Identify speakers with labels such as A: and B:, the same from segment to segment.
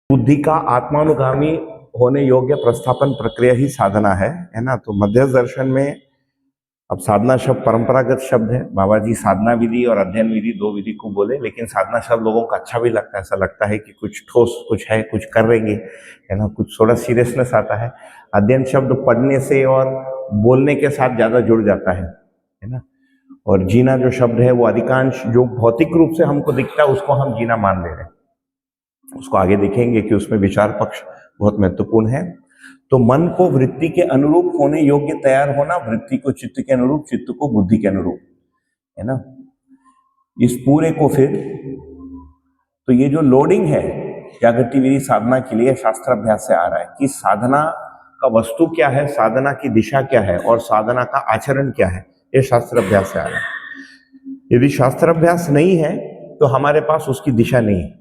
A: बुद्धि का आत्मानुगामी होने योग्य प्रस्थापन प्रक्रिया ही साधना है ना। तो मध्यस्थ दर्शन में अब साधना शब्द परंपरागत शब्द है। बाबा जी साधना विधि और अध्ययन विधि दो विधि को बोले, लेकिन साधना शब्द लोगों को अच्छा भी लगता है। ऐसा लगता है कि कुछ ठोस कुछ है, कुछ करेंगे, है ना, कुछ थोड़ा सीरियसनेस आता है। अध्ययन शब्द पढ़ने से और बोलने के साथ ज्यादा जुड़ जाता है ना। और जीना जो शब्द है वो अधिकांश जो भौतिक रूप से हमको दिखता है उसको हम जीना मान ले रहे हैं। उसको आगे देखेंगे कि उसमें विचार पक्ष बहुत महत्वपूर्ण है। तो मन को वृत्ति के अनुरूप होने योग्य तैयार होना, वृत्ति को चित्त के अनुरूप, चित्त को बुद्धि के अनुरूप, है ना। इस पूरे को फिर तो ये जो लोडिंग है जागृति विधि साधना के लिए शास्त्र अभ्यास से आ रहा है कि साधना का वस्तु क्या है, साधना की दिशा क्या है और साधना का आचरण क्या है, ये शास्त्र अभ्यास से आ रहा है। यदि शास्त्र अभ्यास नहीं है तो हमारे पास उसकी दिशा नहीं है,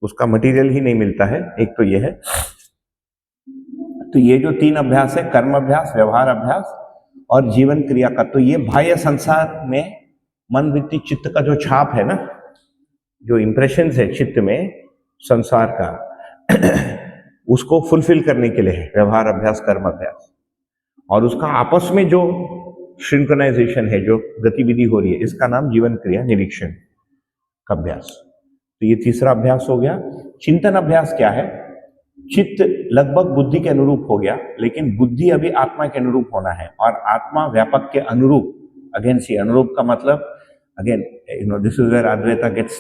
A: उसका मटेरियल ही नहीं मिलता है। एक तो ये है। तो ये जो तीन अभ्यास है, कर्म अभ्यास, व्यवहार अभ्यास और जीवन क्रिया का, तो ये बाह्य संसार में मन वृत्ति चित्त का जो छाप है ना, जो इंप्रेशंस है चित्त में संसार का उसको फुलफिल करने के लिए है व्यवहार अभ्यास, कर्म अभ्यास। और उसका आपस में जो सिंक्रोनाइजेशन है, जो गतिविधि हो रही है, इसका नाम जीवन क्रिया निरीक्षण का अभ्यास। तो ये तीसरा अभ्यास हो गया। चिंतन अभ्यास क्या है? चित्त लगभग बुद्धि के अनुरूप हो गया, लेकिन बुद्धि अभी आत्मा के अनुरूप होना है और आत्मा व्यापक के अनुरूप। अगेन सी अनुरूप का मतलब, again this is where Advaita gets